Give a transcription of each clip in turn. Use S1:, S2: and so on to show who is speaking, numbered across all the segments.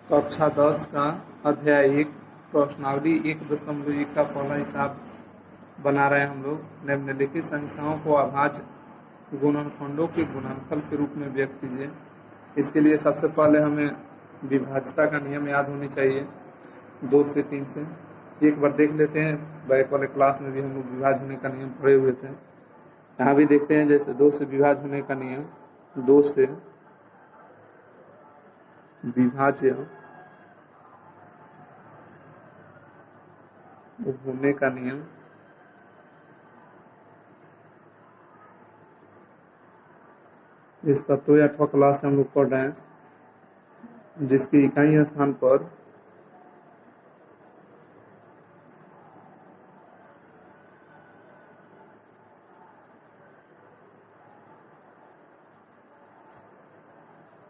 S1: कक्षा 10 का अध्याय 1 प्रश्नावली 1.1 का पहला हिसाब बना रहे हैं हम लोग। निम्नलिखित संख्याओं को अभाज्य गुणनखंडों के गुणनफल के रूप में व्यक्त कीजिए। इसके लिए सबसे पहले हमें विभाज्यता का नियम याद होनी चाहिए। 2 से 3 से एक बार देख लेते हैं। बैक वाले क्लास में भी हम लोग विभाज्य होने का नियम पढ़े हुए थे। यहाँ भी देखते हैं, जैसे 2 से विभाज्य होने का नियम, 2 से विभाज्य होने का नियम इस 7वीं 8वीं क्लास से हम लोग पढ़ रहे हैं, जिसकी इकाई स्थान पर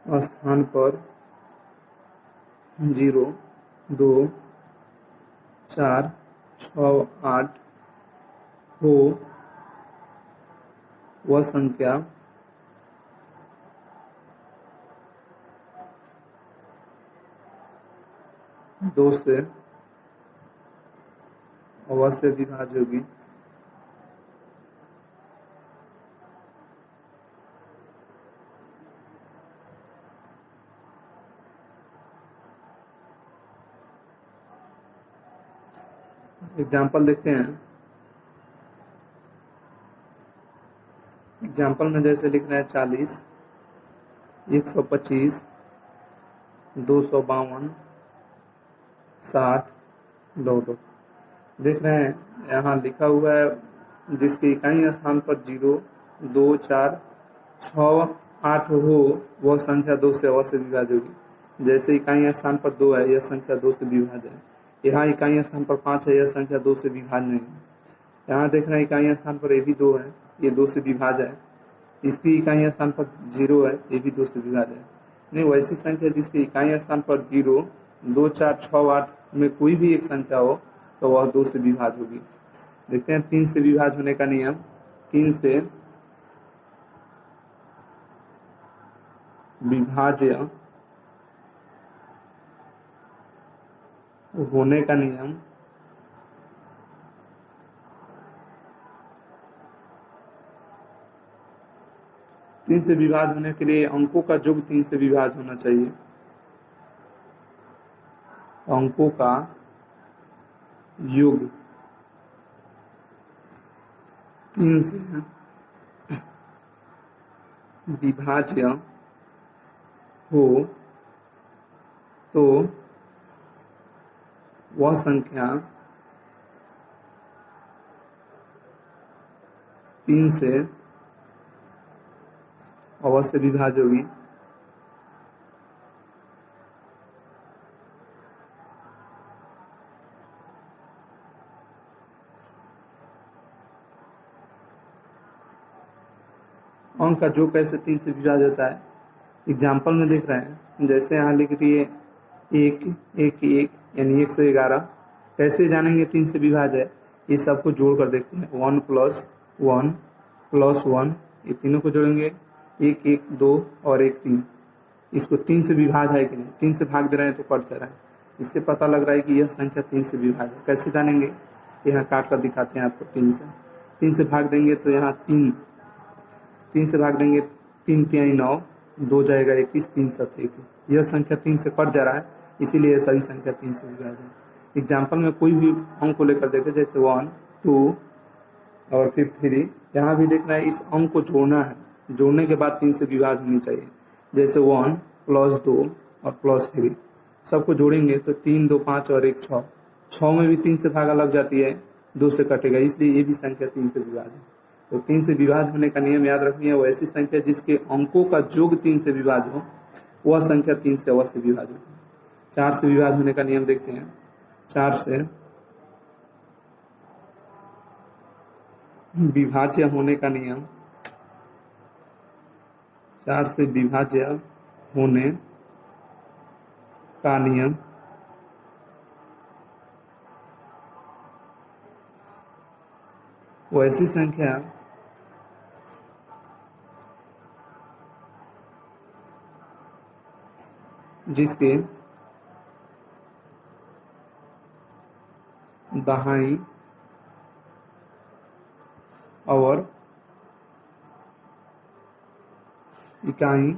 S1: स्थान पर 0, 2, 4, 6, 8 हो वह संख्या दो से अवश्य विभाज्य होगी। एग्जाम्पल देखते हैं। एग्जाम्पल में जैसे लिख रहे हैं 40, 125, 252, 60, 2 देख रहे हैं। यहाँ लिखा हुआ है जिसकी इकाई स्थान पर 0, 2, 4, 6, 8 हो वह संख्या 2 से अवश्य विभाज्य होगी। जैसे इकाई स्थान पर 2 है, यह संख्या 2 से विभाज्य है। यहाँ इकाई स्थान पर 5 है, यह संख्या 2 से विभाज्य नहीं है। यहाँ देख रहे हैं इकाई स्थान पर ये भी 2 है, ये 2 से विभाज्य है। इसकी इकाई स्थान पर 0 है, ये भी 2 से विभाज्य है। नहीं, वैसी संख्या जिसकी इकाई स्थान पर 0, 2, 4, 6, 8 में कोई भी एक संख्या हो तो वह 2 से विभाज्य होगी। देखते हैं 3 से विभाज्य होने का नियम। 3 से विभाज्य होने का नियम तीन से विभाज्य होने के लिए अंकों का योग 3 से विभाज्य होना चाहिए। अंकों का योग 3 से विभाज्य हो तो वह संख्या 3 से अवश्य विभाज्य होगी। अंक का योग कैसे 3 से विभाज्य होता है, एग्जाम्पल में देख रहे हैं। जैसे यहाँ लिख दिए 1, 1, 1 यानी 111। कैसे जानेंगे 3 से विभाज्य है? ये सबको जोड़ कर देखते हैं। 1 + 1 + 1, ये तीनों को जोड़ेंगे। 1, 1, 2 और 1, 3। इसको 3 से विभाज्य है कि नहीं? 3 से भाग दे रहे हैं तो कट जा रहा है। इससे पता लग रहा है कि यह संख्या 3 से विभाज्य है। कैसे जानेंगे? यहाँ काट कर दिखाते हैं आपको। 3 से भाग देंगे तो यहाँ 3 से भाग देंगे, 3 तिहाई 9, 2 जाएगा 21, 3 7 21। यह संख्या 3 से कट जा रहा है, इसीलिए सभी संख्या 3 से विभाज्य है। एग्जाम्पल में कोई भी अंक को लेकर देखे, जैसे 1, 2 और फिर 3। यहाँ भी देखना है, इस अंक को जोड़ना है। जोड़ने के बाद 3 से विभाज्य होनी चाहिए। जैसे 1 + 2 और +3 सबको जोड़ेंगे तो 3, 2, 5 और 1, 6। 6 में भी 3 से भागा लग जाती है, 2 से कटेगा, इसलिए ये भी संख्या 3 से विभाज्य है। तो 3 से विभाज्य होने का नियम याद रखनी है। वो ऐसी संख्या जिसके अंकों का योग 3 से विभाज्य हो वह संख्या 3 से अवश्य विभाज्य हो। 4 से विभाज्य होने का नियम देखते हैं। 4 से विभाज्य होने का नियम, 4 से विभाज्य होने का नियम वो ऐसी संख्या जिसके दहाई और इकाई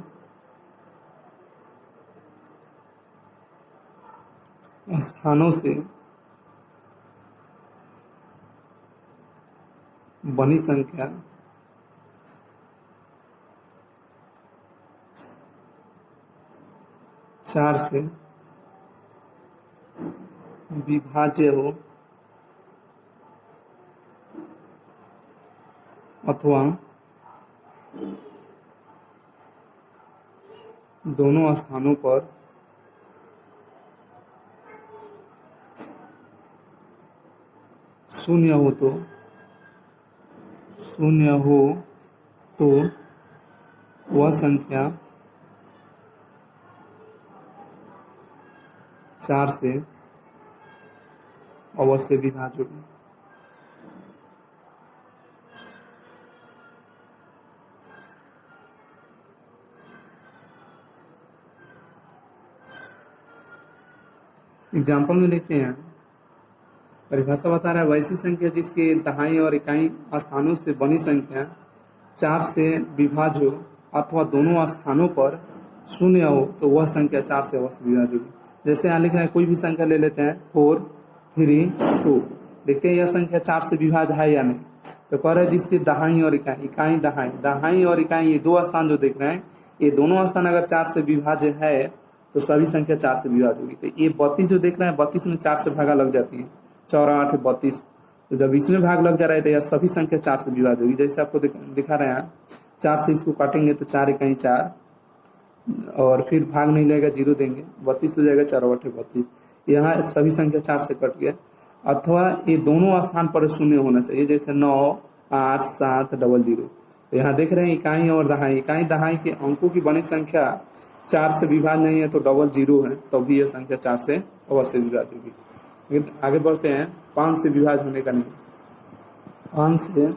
S1: स्थानों से बनी संख्या चार से विभाज्य हो अथवा दोनों स्थानों पर शून्य हो तो वह संख्या चार से अवश्य विभाज्य होगी। एग्जाम्पल में देखते हैं, परिभाषा बता रहा है वैसी संख्या जिसके दहाई और इकाई स्थानों से बनी संख्या चार से विभाज्य हो अथवा दोनों स्थानों पर शून्य हो तो वह संख्या चार से अवश्य विभाज्य होगी। जैसे यहाँ लिख रहे हैं, कोई भी संख्या ले लेते हैं 4, 3, 2, देखते हैं यह संख्या चार से विभाज्य है या नहीं। तो कह रहे हैं जिसकी दहाई और इकाई दहाई और इकाई ये दो स्थान जो देख रहे हैं, ये दोनों स्थान अगर चार से विभाज्य है तो सभी संख्या चार से विभाज्य होगी। तो ये 32 जो देख रहे हैं, 32 में चार से भागा लग जाती है, 4 8 32। तो जब इसमें भाग लग जा रहा है तो यह सभी संख्या चार से विभाज्य होगी। जैसे आपको दिखा रहे हैं, चार से इसको काटेंगे तो 4 इकाई 4 और फिर भाग नहीं लगेगा, 0 देंगे, 32 हो जाएगा, 4 8 32। यहाँ सभी संख्या चार से कट गया। अथवा ये दोनों स्थान पर शून्य होना चाहिए, जैसे 9 8 7 00। तो यहाँ देख रहे हैं इकाई और दहाई के अंकों की बनी संख्या चार से विभाज्य नहीं है तो 00 है, तो भी यह संख्या चार से अवश्य विभाज्य होगी। आगे बढ़ते हैं, 5 से विभाज्य होने का नियम। 5 से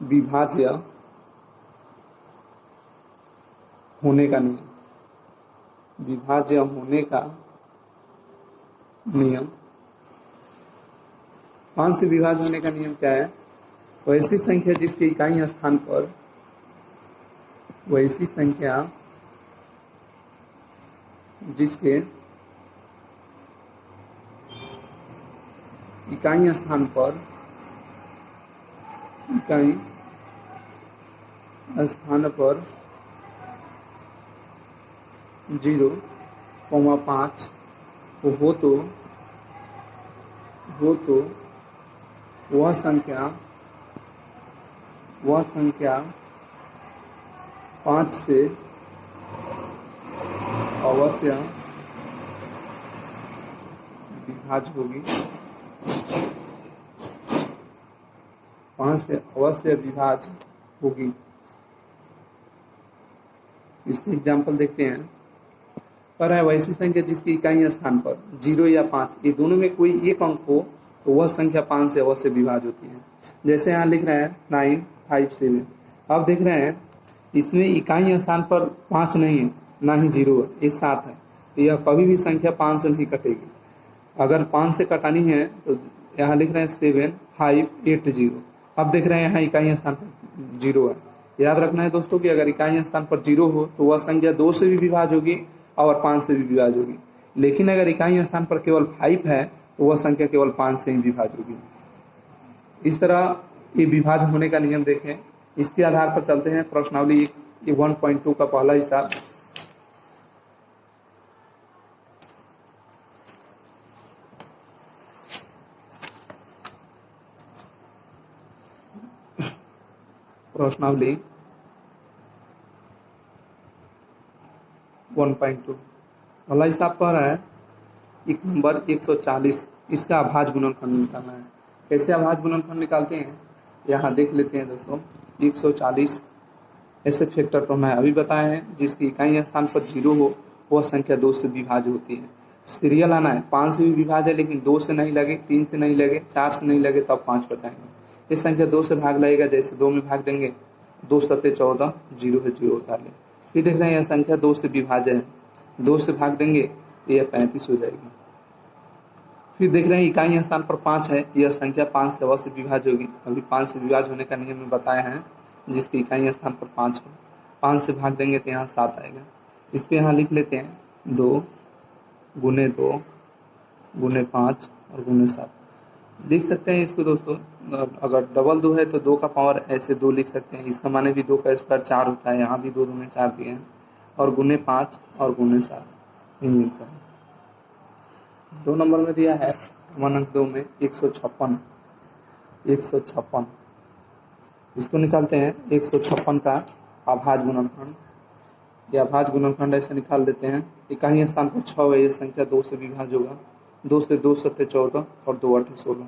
S1: विभाज्य होने का नियम, विभाज्य होने का नियम। 5 से विभाज्य होने का नियम क्या है? वैसी संख्या जिसके इकाई स्थान पर वैसी संख्या जिसके इकाई स्थान पर 0,5 हो तो वह संख्या 5 से अवश्य विभाज्य होगी। 5 से अवश्य विभाज्य होगी। इसमें एग्जाम्पल देखते हैं। पर है वैसी संख्या जिसकी इकाई स्थान पर 0 या 5 ये दोनों में कोई एक अंक हो तो वह संख्या 5 से अवश्य विभाज्य होती है। जैसे यहाँ लिख रहे हैं 9 5 7। अब देख रहे हैं इसमें इकाई स्थान पर 5 नहीं है, ना ही 0 है, ये 7 है। तो यह कभी भी संख्या 5 से नहीं कटेगी। अगर 5 से कटानी है तो यहाँ लिख रहे हैं 7 5 8 0। अब देख रहे हैं यहाँ इकाई स्थान पर 0 है। याद रखना है दोस्तों कि अगर इकाई स्थान पर 0 हो तो वह संख्या 2 से भी विभाज्य होगी और 5 से भी विभाज्य होगी। लेकिन अगर इकाई स्थान पर केवल 5 है तो वह संख्या केवल 5 से ही विभाज्य होगी। इस तरह ये विभाज्य होने का नियम देखें। इसके आधार पर चलते हैं प्रश्नावली 1.2 का पहला हिसाब। प्रश्नावली 1.2 पहला हिसाब कह रहा है एक नंबर 140, इसका अभाज्य गुणनखंड निकालना है। कैसे अभाज्य गुणनखंड निकालते हैं यहाँ देख लेते हैं दोस्तों। 140 ऐसे फैक्टर तो मैं अभी बताया है, जिसकी इकाई स्थान पर 0 हो वह संख्या 2 से विभाज्य होती है। सीरियल आना है, 5 से भी विभाज्य है लेकिन 2 से नहीं लगे, 3 से नहीं लगे, 4 से नहीं लगे तब 5 बताएंगे। ये संख्या 2 से भाग लगेगा, जैसे 2 में भाग देंगे 2 7 14, 0 है 0 उतार ले। फिर देख रहे हैं यह संख्या 2 से विभाज्य है, 2 से भाग देंगे तो यह 35 हो जाएगी। फिर देख रहे हैं इकाई स्थान पर 5 है, यह संख्या 5 से अवश्य विभाज्य होगी। अभी 5 से विभाज्य होने का नियम में बताया है, जिसकी इकाई स्थान पर 5 है। 5 से भाग देंगे तो यहाँ 7 आएगा। इसको यहाँ लिख लेते हैं 2 गुने 2 गुने 5 और गुने 7 लिख सकते हैं इसको दोस्तों। अगर डबल 2 है तो 2 का पावर ऐसे 2 लिख सकते हैं। इसका माने भी 2 का स्क्वायर 4 होता है, यहाँ भी 2 दूने 4 दिए हैं। और गुने 5 और गुने 7 यही आंसर है। 2 नंबर में दिया है क्रमांक अंक 2 में 156। 156 इसको निकालते हैं। 156 का अभाज्य गुणनखंड, या अभाज्य गुणनखंड ऐसे निकाल देते हैं। इकाई स्थान पर 6 है, ये संख्या 2 से विभाज्य होगा। 2 से 2 सत्ते 14 और 2 8 16।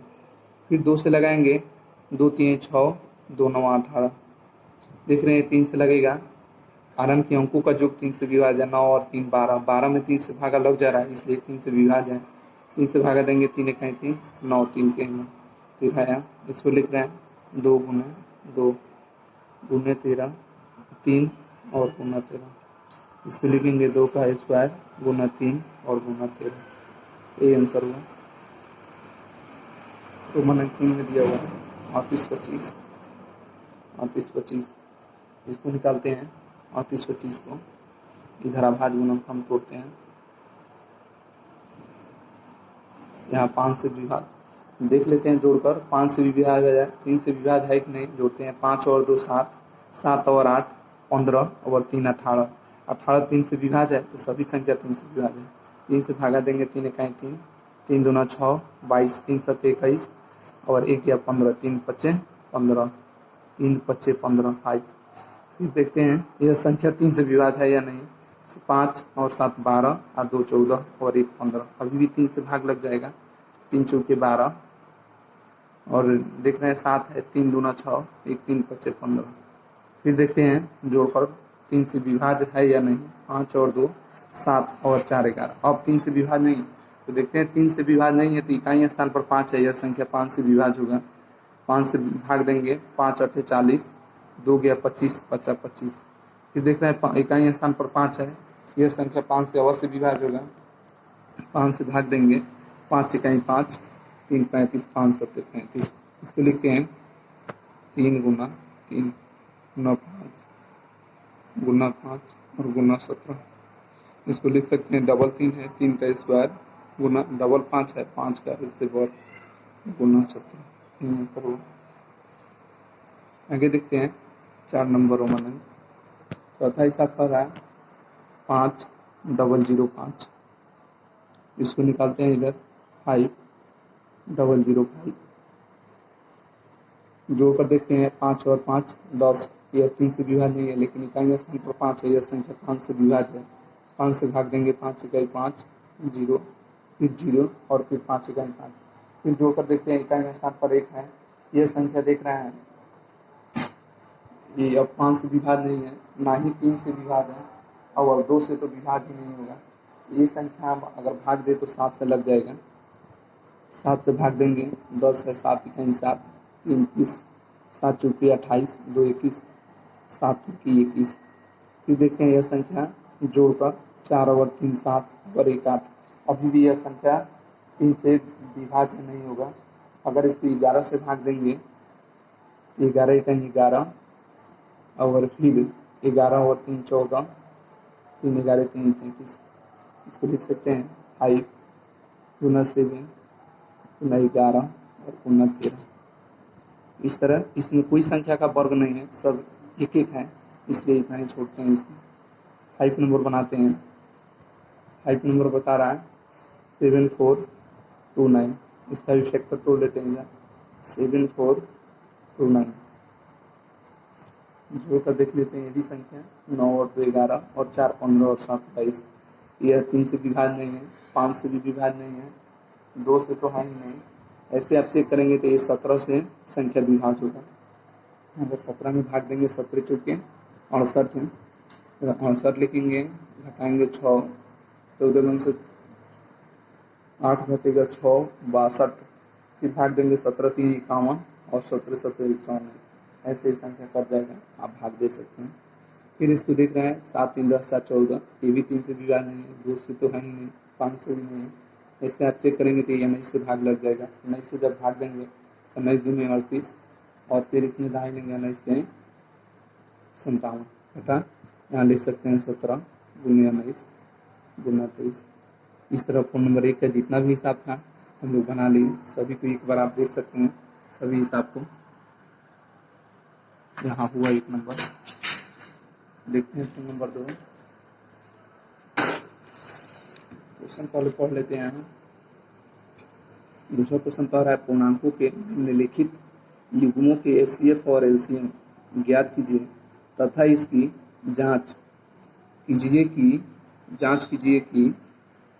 S1: फिर 2 से लगाएंगे, 2 3 6 2 9 18। देख रहे हैं 3 से लगेगा, कारण कि अंकों का योग 3 से विभाज्य है। 9 और 3 12, 12 में 3 से भागा लग जा रहा है, इसलिए 3 से विभाज्य है। 3 से भागा देंगे, 3 1 3 9 3 3 9 13। इसको लिख रहे हैं 2 गुने 2 गुने 13 3 और गुना 13। इसको लिखेंगे 2 का स्क्वायर गुना 3 और गुना 13। ये आंसर हुआ। तो मन 3 में दिया हुआ है 38 25। 38 25 इसको निकालते हैं। 38 25 को इधर अभाज्य गुणनखंड तोड़ते हैं। यहाँ 5 से विभाज्य देख लेते हैं जोड़कर। 5 से विभाज्य है, 3 से विभाज्य है कि नहीं, जोड़ते हैं। 5 और 2 7, 7 और 8 15 और 3 18। 18 3 से विभाज्य है, तो सभी संख्या 3 से विभाज्य है। 3 से भागा देंगे, 3 1 3 3 2 6 22 3 7 21 और 1 या 15 3 5 15 3 5 15 5। फिर देखते हैं यह संख्या 3 से विभाज्य है या नहीं। 5 और 7 12 और 2 14 और 1 15। अभी भी 3 से भाग लग जाएगा। 3 चौके 12 और देख रहे हैं 7 है, 3 दूना 6 1 3 5 15। फिर देखते हैं जोड़कर 3 से विभाज्य है या नहीं। 5 और 2 7 और 4 11। अब 3 से विभाज्य नहीं, तो देखते हैं 3 से विभाज्य नहीं है तो इकाई स्थान पर 5 है, यह संख्या 5 से विभाज्य होगा। 5 से भाग देंगे, 5 8 40 2 गया 25 50 25। फिर देख रहे हैं इकाई स्थान पर 5 है, यह संख्या 5 से अवश्य विभाज्य होगा। 5 से भाग देंगे, 5 इकाई 5 3 35 5 7 35। इसको लिखते हैं 3 गुना 3 गुना 5 गुना 5 और गुना 17। इसको लिख सकते हैं डबल 3 है, 3 का स्क्वायर गुना डबल 5 है, 5 का इससे वर्ग गुना 17। आगे देखते हैं 4 नंबरों में। चौथा हिसाब कर रहा है 5 0 0 5। इसको निकालते हैं इधर 5 0 0 5। जोड़ कर देखते हैं 5 और 5 10। यह 3 से विभाज्य नहीं है, लेकिन इकाई स्थान पर 5 है, यह संख्या 5 से विभाज्य है। 5 से भाग देंगे, 5 इकाई 5 0 फिर 0 और फिर 5 इकाई 5। फिर जोड़ कर देखते हैं इकाई स्थान पर 1 है, यह संख्या देख रहे हैं ये अब 5 से विभाज्य नहीं है, ना ही 3 से विभाज्य है, और 2 से तो विभाज्य ही नहीं होगा। ये संख्या हम अगर भाग दे तो 7 से लग जाएगा। 7 से भाग देंगे, 10 है, 7 इकाई 7 3 21 7 चौकी 28 2 21 7 चौकी 21। फिर देखते हैं यह संख्या जोड़कर 4 और 3 7 और 1 8। अभी भी यह संख्या 3 से विभाज्य नहीं होगा। अगर इसको 11 से भाग देंगे, 11 इकाई 11 और फिर 11 और 3 14 3 11 3 33। इसको लिख सकते हैं 5 गुना 7 गुना 11 और गुना 13। इस तरह इसमें कोई संख्या का वर्ग नहीं है, सब एक एक है, इसलिए इतना ही छोड़ते हैं। इसमें 5 नंबर बनाते हैं। 5 नंबर बता रहा है 7 4 2 9। इसका भी फैक्टर तोड़ लेते हैं। 7 4 2 9 जोड़ कर देख लेते हैं। यदि संख्या 9 और 2 11 और 4 15 और 7 22। यह 3 से विभाज्य नहीं है, 5 से भी विभाज्य नहीं है, 2 से तो है ही नहीं। ऐसे आप चेक करेंगे तो ये 17 से संख्या विभाज्य होगा। अगर 17 में भाग देंगे, 17 चौके 68 है, 68 लिखेंगे, घटाएंगे 6, 14 में से 8 घटेगा 6 62। फिर भाग देंगे 17 3 51 और 17 17 51। ऐसे ही संख्या कट जाएगा, आप भाग दे सकते हैं। फिर इसको देख रहे हैं 7 3 10 4 14। ये भी 3 से विभाज्य नहीं है, 2 से तो है ही नहीं, 5 से भी नहीं है, ऐसे आप चेक करेंगे तो ये 19 से भाग लग जाएगा। 19 से जब भाग देंगे तो 19 दूनी 38 और फिर इसमें दहाई लेंगे 19 के 57 बेटा यहाँ लिख सकते हैं 17 गुना 19 गुना 23। इस तरह फ़ोन नंबर 1 का जितना भी हिसाब था हम लोग बना लिए, सभी को एक बार आप देख सकते हैं सभी हिसाब को। यहाँ हुआ 1 नंबर, देखते हैं फ़ोन नंबर 2। क्वेश्चन पहले पढ़ लेते हैं। दूसरा क्वेश्चन कह रहा है पूर्णांकों के निम्नलिखित युग्मों के एचसीएफ और एलसीएम ज्ञात कीजिए तथा इसकी जांच कीजिए कि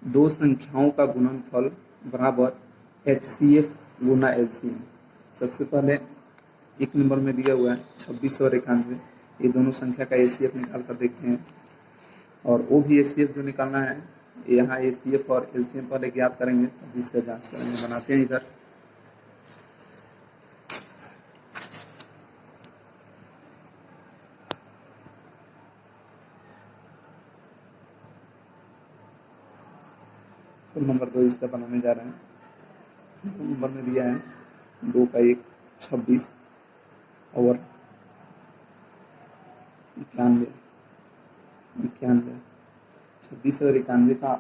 S1: दो संख्याओं का गुणनफल बराबर एचसीएफ गुना एलसीएम। सबसे पहले 1 नंबर में दिया हुआ है 26 और 91, ये दोनों संख्या का एचसीएफ निकाल कर देखते हैं। और वो भी एचसीएफ जो निकालना है यहाँ एचसीएफ और एलसीएम पहले ज्ञात करेंगे तब इसका जांच करेंगे। बनाते हैं इधर। तो नंबर 2 इसका बनाने जा रहे हैं। 2 नंबर में दिया है 2 का 1 26 और 91 26 और 91 का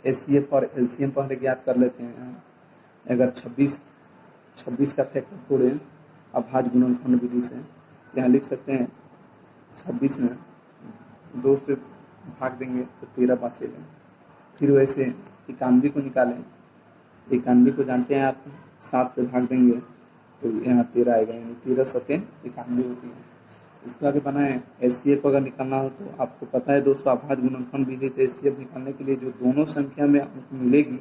S1: एचसीएफ और एलसीएम पहले ज्ञात कर लेते हैं। अगर 26 का फैक्टर तोड़े अभाज्य गुणनखंड विधि से, यहाँ लिख सकते हैं 26 में 2 से भाग देंगे तो 13 बचेगा। फिर वैसे 91 को निकालें, 91 को जानते हैं आप 7 से भाग देंगे तो यहाँ 13 आएगा, यानी 13 सतें 91 होती है। इसको आगे बनाएं। एचसीएफ अगर निकालना हो तो आपको पता है दोस्तों अभाज्य गुणनखंड विधि से एचसीएफ निकालने के लिए जो दोनों संख्या में अंक मिलेगी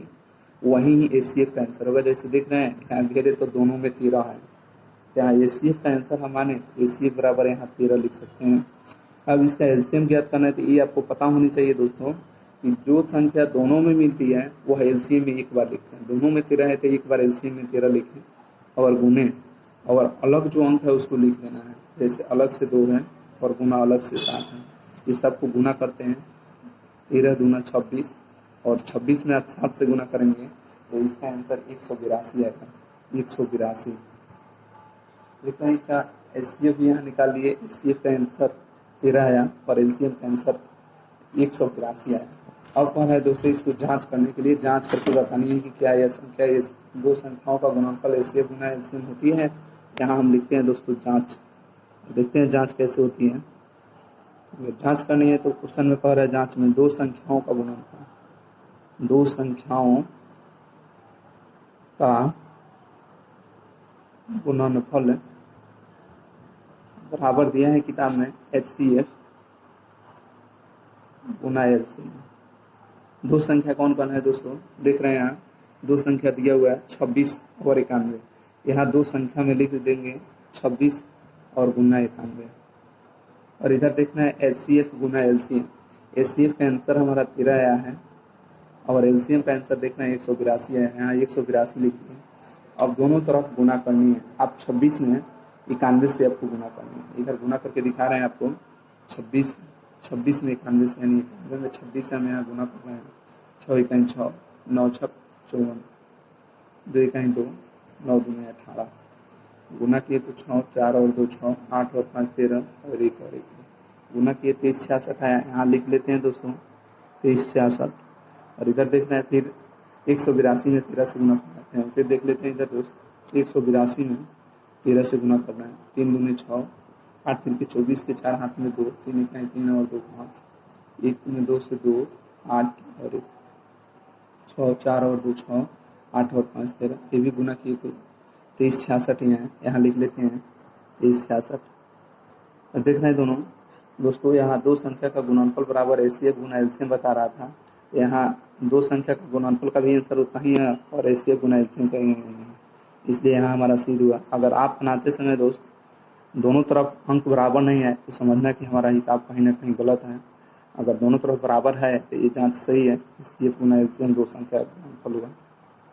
S1: वही ही एचसीएफ का आंसर होगा। जैसे देख रहे हैं यहाँ घेरे तो दोनों में 13 है, यहाँ एचसीएफ का आंसर हम माने तो एचसीएफ बराबर यहाँ 13 लिख सकते हैं। अब इसका एलसीएम ज्ञात करना है तो ये आपको पता होनी चाहिए दोस्तों कि जो संख्या दोनों में मिलती है वह एलसीएम में एक बार लिखते हैं। दोनों में 13 है तो एक बार एलसीएम में 13 लिखें और गुने और अलग जो अंक है उसको लिख देना है। जैसे अलग से 2 है और गुना अलग से 7 है, इस सबको गुना करते हैं। 13 दूना 26 और 26 में आप 7 से गुना करेंगे तो इसका आंसर 182 आएगा। 182 लिखना है। इसका एचसीएफ भी यहाँ निकाल लिए। एचसीएफ का आंसर 13 आया और एलसीएम का आंसर 182 आया। अब कौन है दोस्तों इसको जांच करने के लिए जांच करके बतानी है कि क्या यह संख्या ये दो संख्याओं का गुणनफल एचसीएफ गुना एलसीएम होती है। यहाँ हम लिखते हैं दोस्तों जांच, देखते हैं जांच कैसे होती है। अगर जांच करनी है तो क्वेश्चन में कह रहा है जांच में दो संख्याओं का गुणनफल, दो संख्याओं का गुणनफल बराबर दिया है किताब में एचसीएफ गुना एलसीएम। दो संख्या कौन कौन है दोस्तों देख रहे हैं। यहाँ दो संख्या दिया हुआ है 26 और 91। यहाँ दो संख्या में लिख देंगे 26 और गुना 91 और इधर देखना है एचसीएफ गुना एलसीएम। एचसीएफ का आंसर हमारा 13 आया है और एलसीएम का आंसर देखना है 182 आया है। यहाँ 182 लिख दिए। अब दोनों तरफ गुना करनी है। आप 26 में 91 से आपको गुना करनी है। इधर गुना करके दिखा रहे हैं आपको 26 में 91 से, यानी 91 में 26 से हम यहाँ गुना कर रहे हैं। 6 इकाई 6, 9 छक 54, 2 इकाई 2, 9 दूनी 18। गुना किए तो 6, 4 और 2 6, 8 और 5 13 और 1 और 1 गुना किए 2366 आया। यहाँ लिख लेते हैं दोस्तों 2366 और इधर देखना है फिर 182 में 13 से गुना करते हैं। फिर देख लेते हैं इधर दोस्त 182 में 13 से गुना करना है। 3 दूनी 6, 8 3 के 24 के 4 हाथ में 2, 3 इकाई 3 और 2 5, 1 में 2 से 2 8 और 1 6, 4 और 2 6, 8 और 5 13। ये भी गुना किए तो 2366 यहाँ लिख लेते हैं 2366। और देखना है दोनों दोस्तों यहाँ दो संख्या का गुणनफल बराबर एचसीएफ गुना एलसीएम बता रहा था। यहाँ दो संख्या का गुणनफल का भी आंसर उतना ही है और एचसीएफ गुना एलसीएम का ही है, इसलिए यहाँ हमारा सी हुआ। अगर आप बनाते समय दोस्त दोनों तरफ अंक बराबर नहीं है तो समझना कि हमारा हिसाब कहीं ना कहीं गलत है। अगर दोनों तरफ बराबर है तो ये जांच सही है। इसलिए गुना एलसीएम दो संख्या का गुणनफल हुआ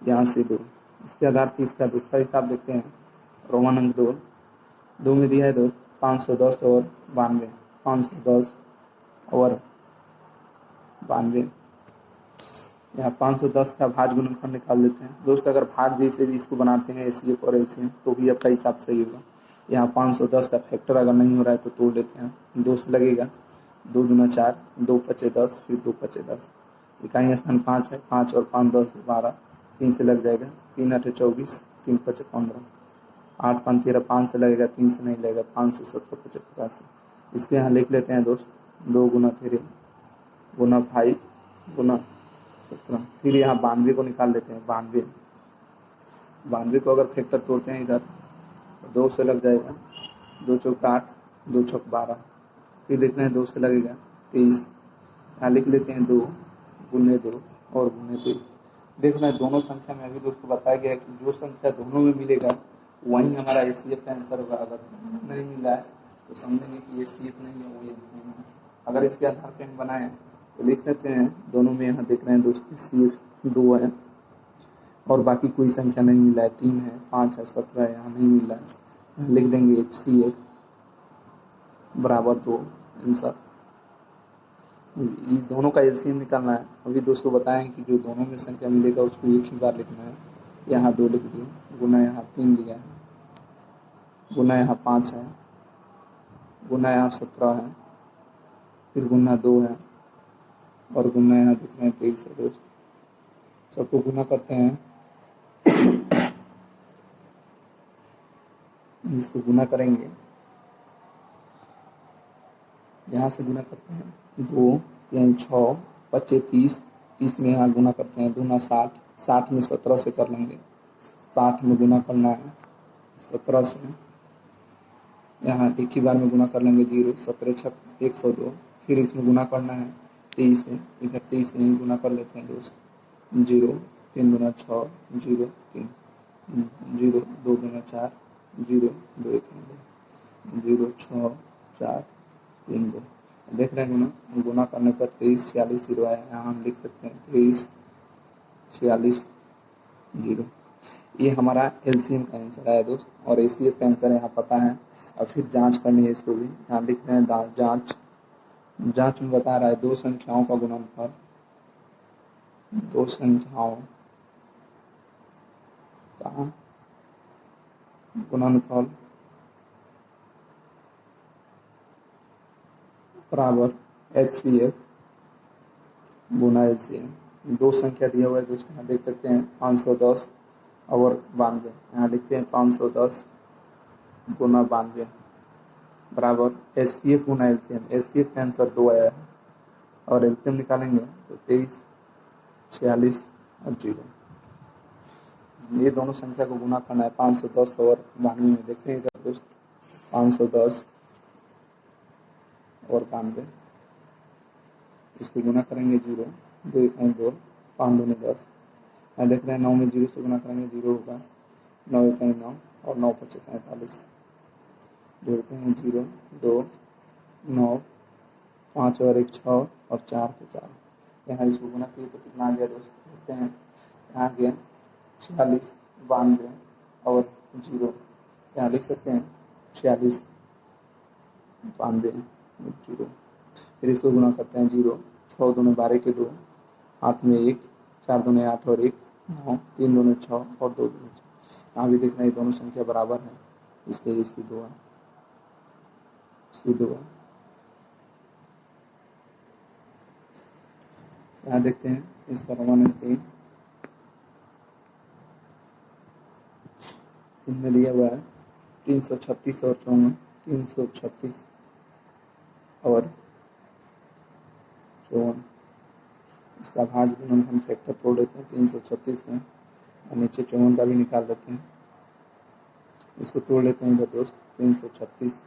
S1: यहाँ से 2। इसके आधार पर इसका दूसरा हिसाब देखते हैं। रोमन अंक 2 में दिया है दोस्त 510 और 92, 510 और 92। यहाँ 510 का भाज्य गुणनफल निकाल देते हैं दोस्त। अगर भाग भी से भी इसको बनाते हैं एसीएफ और एलसीएम तो भी आपका हिसाब सही होगा। यहाँ 510 का फैक्टर अगर नहीं हो रहा है तो तोड़ लेते हैं, 2 से लगेगा, 2 दूना 4, 2 पचे 10, फिर 2 पचे 10, इकाई स्थान 5 है, 5 और 5 10 12, 3 से लग जाएगा, 3 8 24, 3 पचे 15, 8 5 13, 5 से लगेगा, 3 से नहीं लगेगा, 5 से 17 पचे 85। इसको यहाँ लिख लेते हैं दोस्त, 2 गुना 3 गुना 5 गुना 17, फिर यहाँ 92 को निकाल लेते हैं, 92 को अगर फैक्टर तोड़ते हैं इधर तो 2 से लग जाएगा, 2 चौक 8, 2 छक 12, फिर देखना है 2 से लगेगा 23, यहाँ लिख लेते हैं 2 गुने 2 और गुने 23। देखना है दोनों संख्या में अभी दोस्तों बताया गया है कि जो संख्या दोनों में मिलेगा वही हमारा एसीएफ का आंसर होगा। अगर नहीं मिला है तो समझेंगे कि एसीएफ नहीं है, वही आंसर है। अगर इसके आधार पर हम बनाएं तो लिख लेते हैं दोनों में, यहाँ देख रहे हैं दोस्त एसीएफ 2 है और बाकी कोई संख्या नहीं मिला है, 3 है, 5 है, 17 है, यहाँ नहीं मिला है, यहाँ लिख देंगे HCF बराबर 2 आंसर। ये दोनों का एलसीएम निकालना है। अभी दोस्तों बताएं कि जो दोनों में संख्या मिलेगा उसको एक ही बार लिखना है, यहाँ 2 लिख दिए, गुना यहाँ 3 दिया है, गुना यहाँ 5 है, गुना यहाँ 17 है, फिर गुना 2 है और गुना यहाँ लिख रहे हैं 23 है दोस्त। सबको गुना करते हैं, इसको गुना करेंगे, यहाँ से गुना करते हैं, 2 3 6 25 30, 30 में यहाँ गुना करते हैं, दूना 60, 60 में 17 से कर लेंगे, 60 में गुना करना है 17 से, यहाँ एक ही बार में गुना कर लेंगे, 0 17 छक 102, फिर इसमें गुना करना है 23 से, इधर 23 से ही गुना कर लेते हैं दोस्त, 0 3 दूना 6, 0 3, 0 2 दूना 4, 0 2 1 0 6 4 3 2। देख रहे हैं गुना, गुना करने पर 23 46 0 आया, यहाँ हम लिख सकते हैं 23 46 0। ये हमारा एलसीएम का आंसर आया दोस्त, और एसीएफ का आंसर यहाँ पता है। और फिर जांच करनी है इसको भी, यहाँ लिख रहे हैं जांच। जांच में बता रहा है दो संख्याओं का गुणनफल, दो संख्याओं का गुणनफल बराबर HCF गुना LCM। दो संख्या दिया हुआ है दोस्तों, यहाँ देख सकते हैं 510 और 92, यहाँ लिखते हैं 510 गुना 92 बराबर HCF गुना LCM। HCF का आंसर 2 आया है और LCM निकालेंगे तो 23 46 और 0। ये दोनों संख्या को गुना करना है 510 और 92 में। देखते हैं इधर दोस्त, 510 और 92, इसको गुना करेंगे 0 2 1 2, 5 2 10, यहाँ देख रहे हैं 9 में 0 से गुना करेंगे 0 होगा, 9 1 9 और 9 5 45, जोड़ते हैं 0 2 9 5 और 1 6 और 4 के 4, यहाँ इसको गुना किए तो कितना आ गया दोस्त, देखते हैं यहाँ गया 46 92 और 0, यहाँ लिख सकते हैं 46 92 0। फिर इसको गुना करते हैं 0 6 दूने 12 के 2, हाथ में 1, 4 दूने 8 और 1 9, 3 दूने 6 और 2 दूने 6। यहाँ भी देखना ये दोनों संख्या बराबर है, इसलिए ये सिद्ध हुआ, सिद्ध हुआ। यहाँ देखते हैं इसका रवान इनमें दिया हुआ है 336 और 54, 336 और 54, इसका भाज्य गुणन हम फैक्टर तोड़ लेते हैं 336 में और नीचे 54 का भी निकाल लेते हैं, इसको तोड़ लेते हैं इधर दोस्त, 336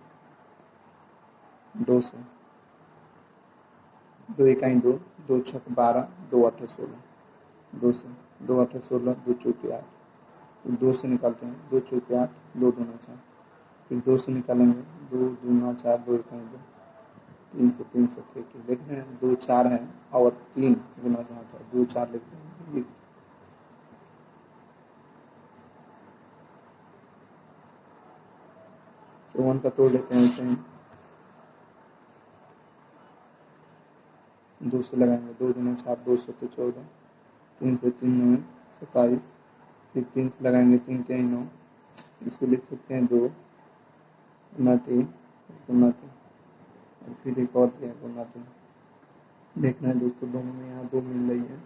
S1: 2 से, 2 इकाई 2, 2 छक 12, 2 8 16, 2 से 2 8 16, 2 चौके 8, 2 से निकालते हैं 2 चौके 8, 2 दूना 4, फिर 2 से निकालेंगे 2 दूना 4, 2 इकाई 2, 3 से 3 से 1 लिख रहे हैं, 2 4 है और 3 गुना 4 था, 2 4 लिख रहे हैं। 54 का तोड़ लेते हैं इसे, 2 से लगाएंगे 2 दूना 4, 2 7 14, 3 से 3 9 27, फिर 3 से लगाएंगे 3 3 9, इसको लिख सकते हैं 2 गुना 3 गुना 3, और फिर एक और 3 गुना 3। देखना है दोस्तों दोनों में यहाँ 2 मिल रही है,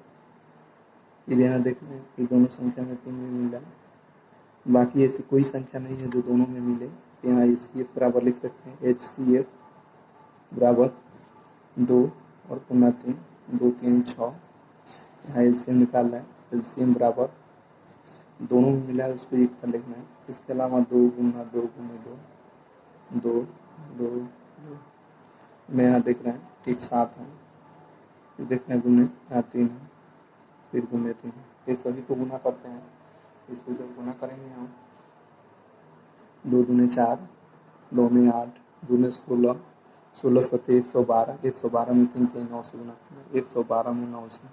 S1: फिर यहाँ देखना है कि दोनों संख्या में 3 में मिल रहा है। बाकी ऐसी कोई संख्या नहीं है जो दोनों में मिले, तो यहाँ HCF बराबर लिख सकते हैं HCF बराबर 2 और गुना 3, 2 3 6। यहाँ LCM निकालना है, LCM बराबर दोनों में मिला है उसको एक पर लिखना है। इसके अलावा 2 गुना 2 गुना 2 2 2 2 में यहाँ देख रहे हैं ठीक 7 है, फिर देख रहे हैं गुने यहाँ 3 है, फिर गुने 3 है। ये सभी को गुना करते हैं, इसको जब गुना करेंगे हम 2 दूने 4, 2 में 8, 2 में 16, 16 सत्ते 112, 112 में 3 3 9 से गुना करना, 112 में 9 से,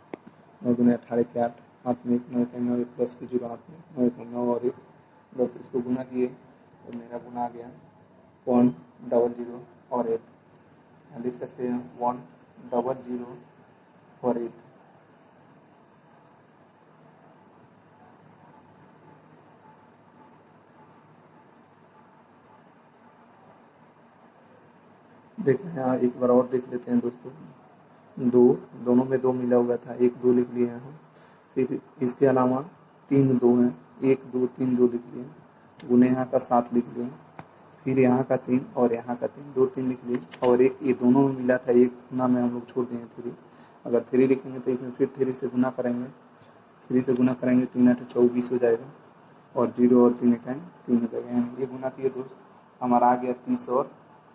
S1: 9 दूने 18 के 8, हाथ में 1 9 के 9 1 10 की 0 हाथ में 9 के 9 और 1 10, इसको गुना किए तो मेरा गुना आ गया 100 और 8। यहाँ लिख सकते हैं 100 और 8। देख रहे हैं यहाँ एक बार और देख लेते हैं दोस्तों, 2 दोनों में 2 मिला हुआ था, 1 2 लिख लिए हैं हम, फिर इसके अलावा 3 2 हैं, 1 2 3 2 लिख लिए, गुने यहाँ का 7 लिख लिए, फिर यहाँ का 3 और यहाँ का 3 2 3 लिख लिए, और एक ये दोनों में मिला था, एक गुना में हम लोग छोड़ दिए 3। अगर 3 लिखेंगे तो इसमें फिर 3 से गुना करेंगे, 3 से गुना करेंगे 3 8 24 हो जाएगा, और 0 और 3 1 3 हो जाएगा। यानी ये गुना किए दोस्त हमारा आ गया 30 और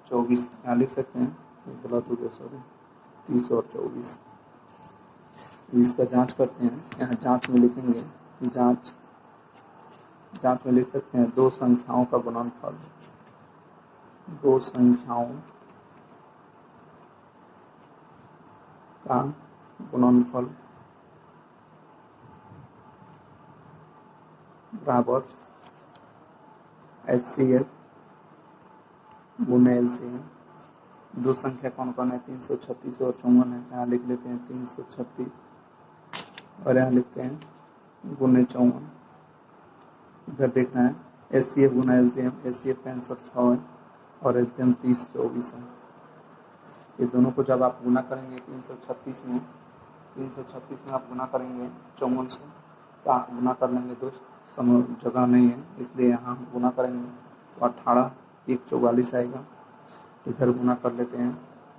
S1: 24। यहाँ लिख सकते हैं, गलत हो गया सॉरी, 30 और 24। इसका जांच करते हैं, यहाँ जांच में लिखेंगे, जांच में लिख सकते हैं 2 संख्याओं का गुणनफल, 2 संख्याओं का गुणनफल बराबर HCF गुना LCM। 2 संख्या कौन कौन है, 336 और 54 है। यहाँ लिख लेते हैं 336 और यहाँ लिखते हैं गुने 54। इधर देखना है HCF गुना LCM, HCF का आंसर 6 है और LCM 30 24 है। ये दोनों को जब आप गुना करेंगे 336 में आप गुना करेंगे 54 से, तो आप गुना कर लेंगे दोस्त, समय जगह नहीं है इसलिए यहाँ हम गुना करेंगे तो 18 1 44 आएगा। इधर गुना कर लेते हैं,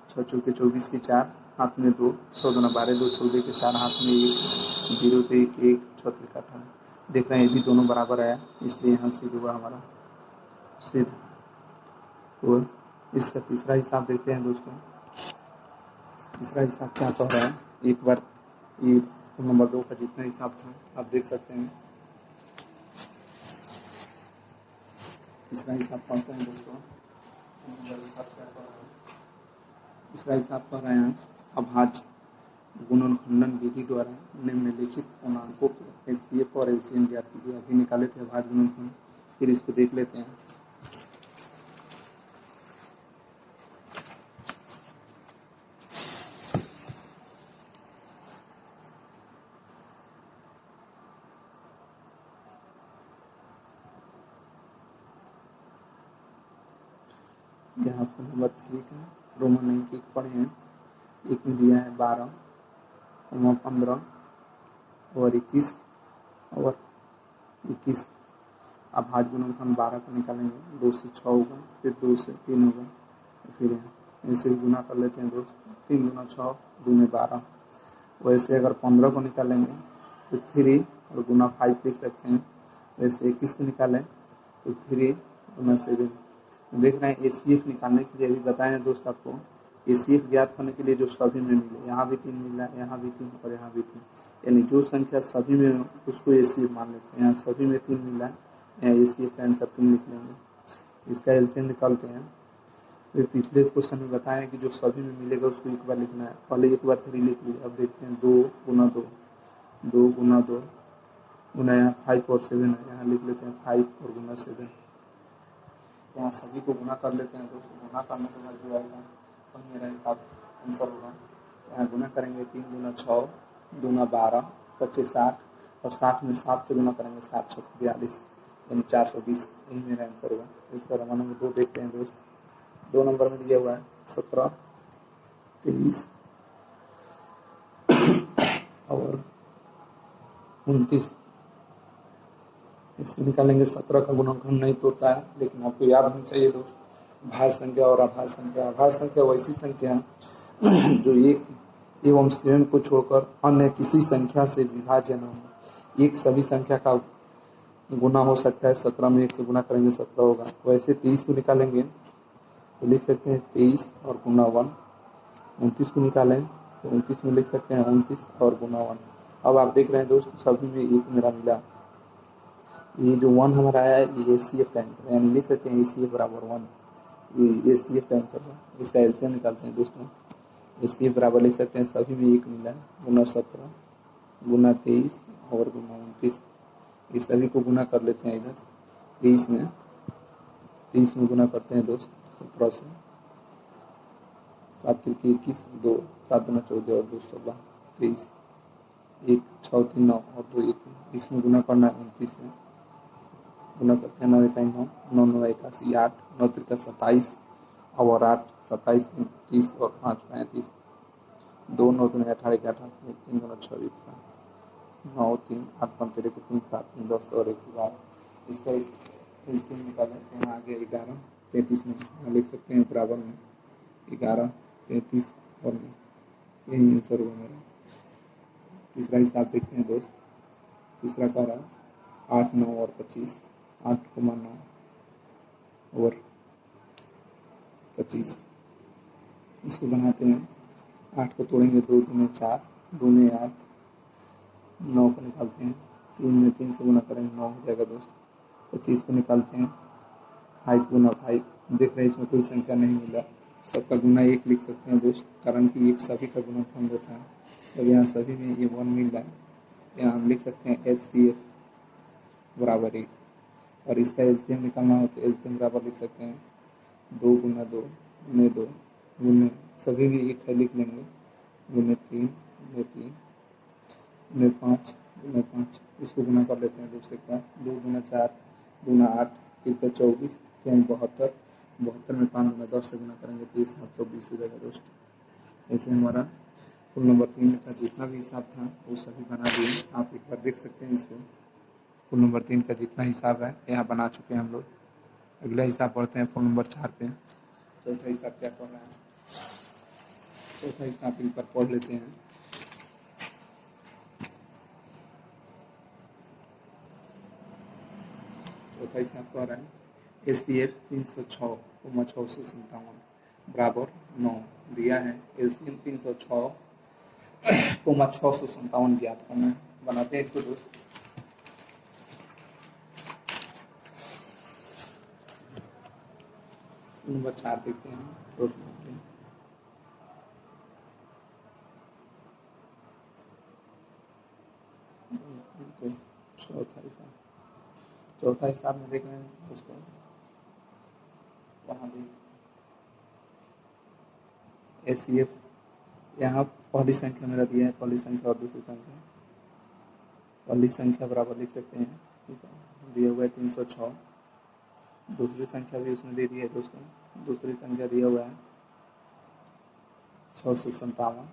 S1: 6 चौके 24 की 4, हाथ में 2, 6 दूना 12, 2 14 के 4, हाथ में 1, 0 तो 1 1 6 3 18। देख रहे हैं ये भी दोनों बराबर आया, इसलिए यहाँ सिद्ध हुआ हमारा, सिद्ध हुआ। इसका तीसरा हिसाब देखते हैं दोस्तों। तीसरा हिसाब क्या कह रहा है, एक बार ये नंबर 2 का जितना हिसाब था आप देख सकते हैं। तीसरा हिसाब पढ़ते हैं दोस्तों। तीसरा हिसाब कह रहे हैं, अभाज्य गुणनखंडन विधि द्वारा निम्नलिखित पूर्णांकों के HCF और LCM ज्ञात कीजिए। अभी निकाले थे अभाज्य गुणनखंड, फिर इसको देख लेते हैं। यहाँ पर नंबर 3 का रोमन अंक एक पढ़े हैं, एक में दिया है 12, 15 और 21 और 21। अभाज्य गुणनखंड 12 को निकालेंगे, 2 से 6 होगा, फिर 2 से 3 होगा, फिर यहाँ ऐसे गुना कर लेते हैं दोस्त, 3 गुना 6 2 में 12। वैसे अगर 15 को निकालेंगे तो 3 और गुना 5 लिख सकते हैं। वैसे 21 को निकालें तो 3 गुना 7। देख रहे हैं HCF निकालने के लिए अभी बताए हैं दोस्त आपको, HCF ज्ञात करने के लिए जो सभी में मिले, यहाँ भी 3 मिल रहा है, यहाँ भी 3 और यहाँ भी 3, यानी जो संख्या सभी में उसको HCF मान लेते हैं। यहाँ सभी में 3 मिल रहा है, यहाँ HCF का आंसर 3 लिख लेंगे। इसका LCM निकालते हैं। फिर पिछले क्वेश्चन में बताया कि जो सभी में मिलेगा उसको एक बार लिखना है, पहले एक बार 3 लिख लिया। अब देखते हैं 2 गुना 2, 2 गुना 2 गुना यहाँ 5 और 7 है, यहाँ लिख लेते हैं 5 और गुना 7। यहाँ सभी को गुना कर लेते हैं दोस्तों। गुना करने के बाद जो आएगा तो मेरा हिसाब आंसर होगा। यहाँ गुना करेंगे 3 गुना 6 2 12 25 60 और 60 में 7 से गुना करेंगे 7 6 42 यानी 420। यही मेरा आंसर होगा। इसका रोमन नंबर 2 देखते हैं दोस्त। 2 नंबर में दिया हुआ है 17 23 और 29। इसको निकालेंगे। 17 का गुणनखंड नहीं तोड़ता है, लेकिन आपको याद होनी चाहिए दोस्त, भाज्य संख्या और अभाज्य संख्या। अभाज्य संख्या वैसी संख्या है जो एक एवं स्वयं को छोड़कर अन्य किसी संख्या से विभाज्य न हो। एक सभी संख्या का गुना हो सकता है। 17 में 1 से गुना करेंगे 17 होगा। वैसे 23 को निकालेंगे तो लिख सकते हैं 23 और गुना 1। 29 को निकालें तो 29 में लिख सकते हैं 29 और गुना 1। अब आप देख रहे हैं दोस्त, सभी में एक मेरा मिला। ये जो 1 हमारा आया ये एचसीएफ का आंसर है, यानी लिख सकते हैं एचसीएफ बराबर 1। ये एचसीएफ का आंसर है। इसका एलसीएम निकालते हैं दोस्तों। एचसीएफ बराबर लिख सकते हैं, सभी में एक मिला है, गुना 17 गुना 23 और गुना 29। इस सभी को गुना कर लेते हैं इधर 23 में गुना करते हैं दोस्त 17 से। 7 3 21 2 7 गुना 14 और 2 16 23 1 6 3 9 और 2 1। इसमें गुना करना है 29 में। गुना करते हैं 9 1 9 9 9 81 8 9 3 27 और 8 27 3 30 और 5 35 2 9 3 18 18 3 गुना 26 9 3 8 5 3 3 7 3 10 और 1 12। इसका इसमें निकाल लेते हैं आगे 11 33 में लिख सकते हैं बराबर में 11 33 और यही आंसर हुआ मेरा। तीसरा हिसाब देखते हैं दोस्त। तीसरा कह रहा है 8 9 और 25 8 9 और 25। इसको बनाते हैं। 8 को तोड़ेंगे 2 दूने 4 दूने 8 9 को निकालते हैं 3 में 3 से गुना करेंगे 9 हो जाएगा दोस्त। 25 को निकालते हैं 5 गुना 5। देख रहे हैं इसमें कोई संख्या नहीं मिला, सबका गुना 1 लिख सकते हैं दोस्त, कारण कि एक सभी का गुणनखंड होता है। अब यहाँ सभी में ये 1 मिल रहा है, यहाँ हम लिख सकते हैं HCF बराबर 1। और इसका एलसीएम निकालना हो तो एलसीएम बराबर लिख सकते हैं 2 गुना 2 गुने 2 गुने सभी में 1 है लिख लेंगे गुने 3 गुने 3 गुने 5 गुने 5। इसको गुना कर लेते हैं दूसरे का 2 गुना 4 गुना 8 3 का 24 3 72 72 में 5 गुना 10 से गुना करेंगे तो 720 हो जाएगा दोस्त। ऐसे हमारा कुल नंबर 3 का जितना भी हिसाब था वो सभी बना दिए। आप एक बार देख सकते हैं इसको। कुल नंबर 3 का जितना हिसाब है यहाँ बना चुके हैं हम लोग। अगला हिसाब पढ़ते हैं कुल नंबर 4 पे। चौथा हिसाब क्या पढ़ रहा है? चौथा हिसाब एक बार पढ़ लेते हैं। चौथा हिसाब कह रहा है HCF 306,657 बराबर 9 दिया है। एलसीएम 306,657 ज्ञात करना है। बनाते हैं इसको दोस्त। नंबर 4 देखते हैं। चौथा हिसाब में देख रहे हैं उसको कहाँ देख HCF। यहाँ पहली संख्या मेरा दिया है, पहली संख्या और दूसरी संख्या। पहली संख्या बराबर लिख सकते हैं, ठीक है, दिया हुआ है 306। दूसरी संख्या भी उसने दे दी है दोस्तों। दूसरी संख्या दिया हुआ है 657।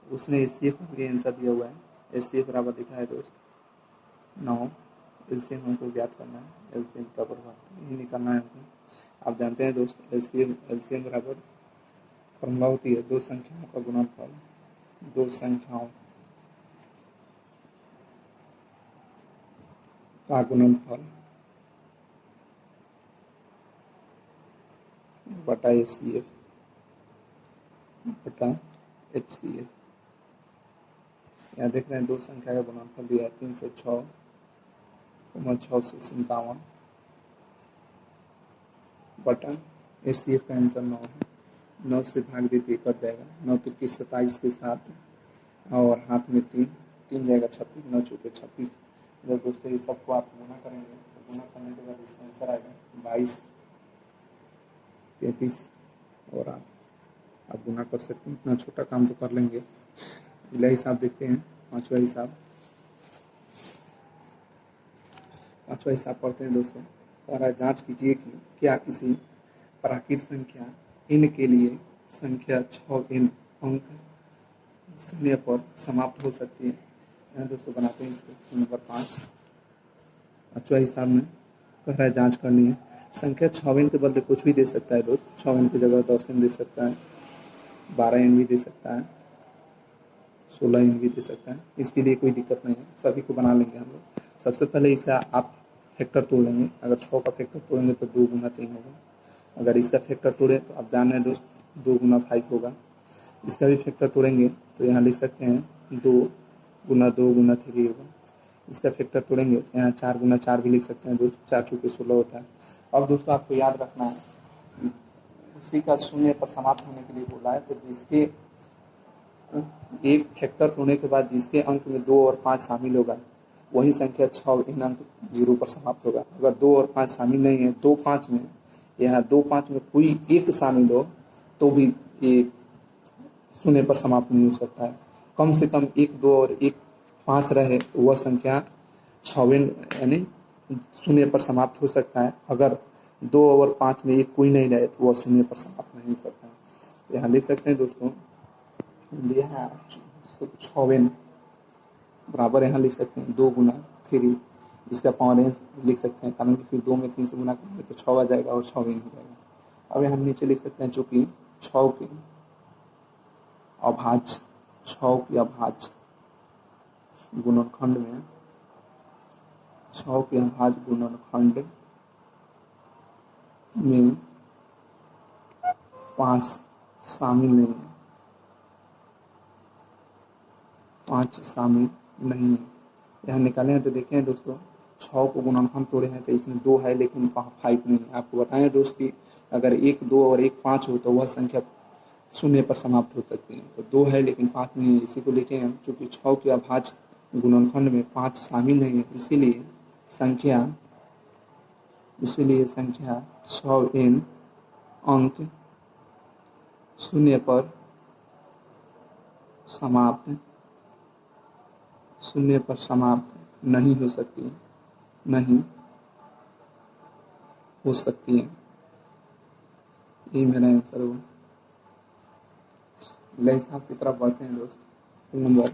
S1: उसने HCF का भी आंसर दिया हुआ है। HCF बराबर लिखा है दोस्त 9। एलसीएम हमको ज्ञात करना है। एलसीएम बराबर यही निकालना है हमको। आप जानते हैं दोस्त एलसीएम बराबर फॉर्मूला होती है 2 संख्याओं का गुणनफल। 2 संख्याओं का गुणनफल बटा HCF बटा HCF। यहाँ देख रहे हैं 2 संख्या का गुणनफल दिया है 306,657 बटा HCF का आंसर 9 है। 9 से भाग दीजिए कट जाएगा। 9 3 27 के साथ और हाथ में 3 3 जाएगा 36 9 चौके 36। जब दोस्तों ये सबको आप गुना करेंगे तो गुना करने के बाद इसका आंसर आएगा 22 33 और आप गुना कर सकते हैं। इतना छोटा काम तो कर लेंगे। अगला हिसाब देखते हैं। पांचवा हिसाब पढ़ते हैं दोस्तों। और जांच कीजिए कि क्या किसी प्राकृत संख्या n के लिए संख्या 6n अंक शून्य पर समाप्त हो सकती है। यहाँ दोस्तों बनाते हैं इसको नंबर 5। पांचवा हिसाब में कह रहा है जांच करनी है। संख्या 6n के बदले कुछ भी दे सकता है दोस्त। 6n की जगह 10n दे सकता है, 12n भी दे सकता है, 16n भी दे सकता है। इसके लिए कोई दिक्कत नहीं है, सभी को बना लेंगे हम लोग। सबसे पहले इसका आप फैक्टर तोड़ लेंगे। अगर 6 का फैक्टर तोड़ेंगे तो 2 गुना 3 होगा। अगर इसका फैक्टर तोड़े तो आप जान रहे हैं दोस्त 2 गुना 5 होगा। इसका भी फैक्टर तोड़ेंगे तो यहाँ लिख सकते हैं 2 गुना 3 होगा। इसका फैक्टर तोड़ेंगे तो यहाँ 4 गुना 4 भी लिख सकते हैं दोस्त। 4 चूँकि 16 होता है। अब दोस्तों आपको याद रखना है उसी का शून्य पर समाप्त होने के लिए बोला है, तो जिसके एक फैक्टर तोड़ने के बाद जिसके अंक में 2 और 5 शामिल होगा वही संख्या 6n अंक 0 पर समाप्त होगा। अगर 2 और 5 शामिल नहीं है, 2 5 में यहाँ 2 5 में कोई एक शामिल हो तो भी ये शून्य पर समाप्त नहीं हो सकता है। कम से कम 1 2 और 1 5 रहे तो वह संख्या 6n यानी शून्य पर समाप्त हो सकता है। अगर 2 और 5 में एक कोई नहीं रहे तो वह शून्य पर समाप्त नहीं हो सकता है। तो यहाँ लिख सकते हैं दोस्तों दिया है 6n बराबर यहाँ लिख सकते हैं 2 गुना 3। इसका पावर n लिख सकते हैं कारण कि फिर 2 में 3 से गुना करेंगे तो 6 आ जाएगा और 6n हो जाएगा। अब यहाँ नीचे लिख सकते हैं जो कि 6 के अभाज्य गुणनखंड में 6 के अभाज्य गुणनखंड में 5 शामिल नहीं है। 5 शामिल नहीं है। यहाँ निकाले हैं तो देखें दोस्तों 6 को गुणनखंड तोड़े हैं तो इसमें 2 है लेकिन 5 नहीं है। आपको बताएं दोस्त कि अगर 1 2 और 1 5 हो तो वह संख्या शून्य पर समाप्त हो सकती है। तो 2 है लेकिन 5 नहीं है, इसी को लिखे हम चूँकि 6 के अभाज्य गुणनखंड में 5 शामिल नहीं है, इसीलिए संख्या 6n अंक शून्य पर समाप्त नहीं हो सकती है। यही मेरा आंसर होगा। अगले हिसाब की तरफ बढ़ते हैं दोस्त। नंबर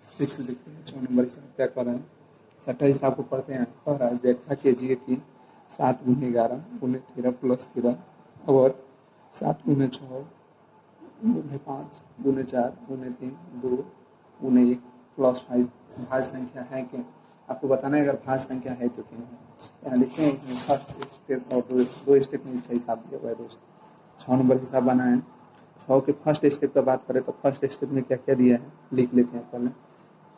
S1: 6 देखते हैं। 6 नंबर हिसाब क्या कर रहे हैं। छठा हिसाब को पढ़ते हैं। कह रहा है व्याख्या कीजिए कि 7 गुने 11 गुने 13 प्लस 13 और 7 गुने 6 गुने 5 गुने 4 गुने 3 2 गुने 1 प्लस 5 भाज्य संख्या है क्या। आपको बताना है अगर भाज्य संख्या है तो क्या है। यहाँ लिखते हैं फर्स्ट स्टेप और दो स्टेप में इसका हिसाब दिया हुआ है दोस्त। 6 नंबर हिसाब बना है। 6 के फर्स्ट स्टेप का बात करें तो फर्स्ट स्टेप में क्या क्या दिया है लिख लेते हैं पहले।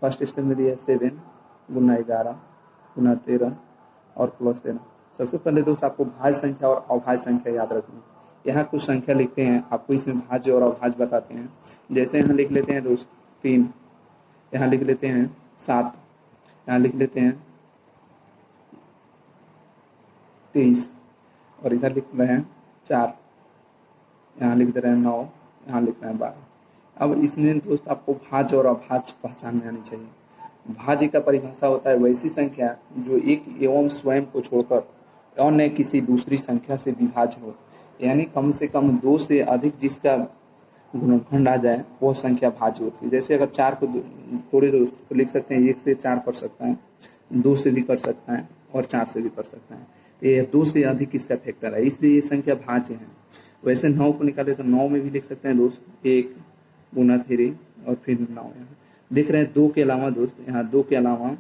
S1: फर्स्ट स्टेप में दिया है 7 गुना 11 गुना 13 और प्लस 13। सबसे पहले दोस्त आपको भाज्य संख्या और अभाज्य संख्या याद रखनी है। यहाँ कुछ संख्या लिखते हैं, आपको इसमें भाज्य और अभाज्य बताते हैं। जैसे यहाँ लिख लेते हैं दोस्त 3, यहाँ लिख लेते हैं 7, यहाँ लिख लेते हैं 23 और इधर लिख रहे हैं 4, यहाँ लिख दे रहे हैं 9, यहाँ लिख रहे हैं 12। अब इसमें दोस्त आपको भाज्य और अभाज्य पहचान में आनी चाहिए। भाज्य का परिभाषा होता है वैसी संख्या जो एक एवं स्वयं को छोड़कर अन्य किसी दूसरी संख्या से विभाज्य हो, यानी कम से कम 2 से अधिक जिसका गुणनखंड आ जाए वह संख्या भाज्य होती है। जैसे अगर 4 को तोड़े तो लिख सकते हैं 1 से 4 कर सकता है, 2 से भी कर सकता है और 4 से भी कर सकता है। तो ये 2 से अधिक इसका फैक्टर है, इसलिए ये संख्या भाज्य है। वैसे 9 को निकाले तो 9 में भी लिख सकते हैं दोस्त 1 गुना 3 और फिर 9। यहाँ देख रहे हैं 2 के अलावा दोस्त, यहाँ 2 के अलावा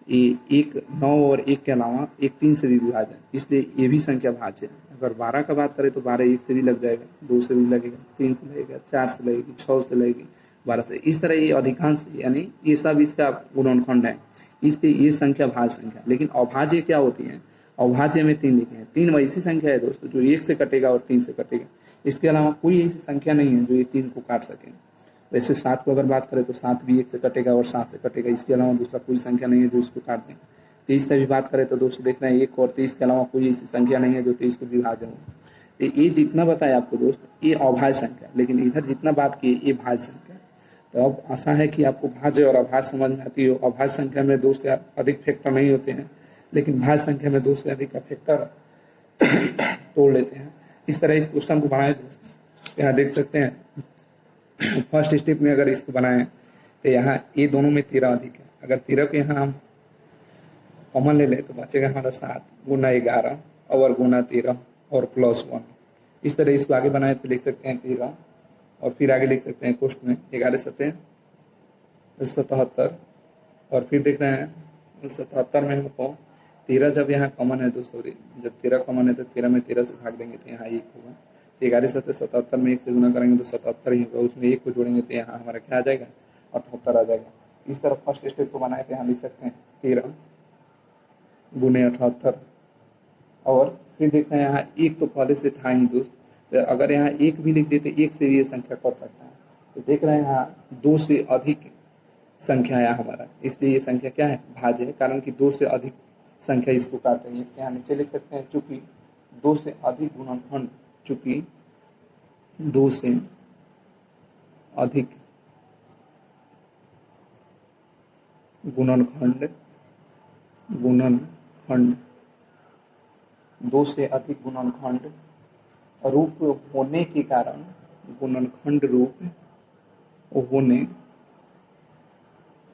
S1: ये 1 9 और 1 के अलावा 1 3 से भी विभाज्य है, इसलिए ये भी संख्या भाज्य है। अगर 12 का बात करें तो 12 1 से भी लग जाएगा, 2 से भी लगेगा, 3 से लगेगा, 4 से लगेगी, 6 से लगेगी, 12 से। इस तरह ये अधिकांश यानी ये सब इसका गुणनखंड है, इसलिए ये संख्या भाज्य संख्या। लेकिन अभाज्य क्या होती है, अभाज्य में 3 लिखे हैं। 3 वैसी संख्या है दोस्तों जो 1 से कटेगा और 3 से कटेगा, इसके अलावा कोई ऐसी संख्या नहीं है जो ये 3 को काट सके। वैसे 7 को अगर बात करें तो 7 भी 1 से कटेगा और 7 से कटेगा, इसके अलावा दूसरा कोई संख्या नहीं है जो इसको काट दें। 23 का भी बात करें तो दोस्तों देख रहे हैं 1 और 23 के अलावा कोई ऐसी संख्या नहीं है जो 23 को विभाजन हो। तो ये जितना बताया आपको दोस्त ये अभाज्य संख्या, लेकिन इधर जितना बात की ये भाज्य संख्या। तो अब आशा है कि आपको भाज्य और अभाज्य समझ में आती हो। अभाज्य संख्या में 2 से अधिक फैक्टर नहीं होते हैं, लेकिन भाज्य संख्या में 2 से अधिक का फैक्टर तोड़ लेते हैं। इस तरह इस क्वेश्चन को बनाए दोस्त, यहाँ देख सकते हैं फर्स्ट स्टेप में अगर इसको बनाएं तो यहाँ ये दोनों में 13 अधिक है। अगर 13 को यहाँ हम कॉमन ले लें तो बचेगा हमारा 7 गुना 11 और गुना 13 और प्लस 1। इस तरह इसको आगे बनाए तो लिख सकते हैं 13 और फिर आगे लिख सकते हैं कोष्ट में 11 सतह 77 और फिर देख रहे हैं 77 में हमको 13 जब यहाँ कॉमन है तो सॉरी जब 13 कॉमन है तो 13 में 13 से भाग देंगे तो यहाँ 1 होगा। तो 11 सतह 77 में 1 से गुना करेंगे तो 77 ही होगा, उसमें 1 को जोड़ेंगे तो यहाँ हमारा क्या आ जाएगा 78 आ जाएगा। इस तरह फर्स्ट स्टेप को बनाए तो यहाँ लिख सकते हैं 13 गुने 78 और फिर देखते हैं यहाँ 1 तो पहले से था ही दोस्त, तो अगर यहाँ 1 भी लिख देते 1 से भी ये संख्या कट सकता है। तो देख रहे हैं यहाँ 2 से अधिक संख्या है हमारा, इसलिए ये संख्या क्या है भाज्य है, कारण कि 2 से अधिक संख्या इसको काट रही है। यहाँ नीचे लिख सकते हैं चूंकि 2 से अधिक गुणनखंड, चूंकि 2 से अधिक गुणनखंड 2 से अधिक गुणनखंड रूप होने के कारण, गुणनखंड रूप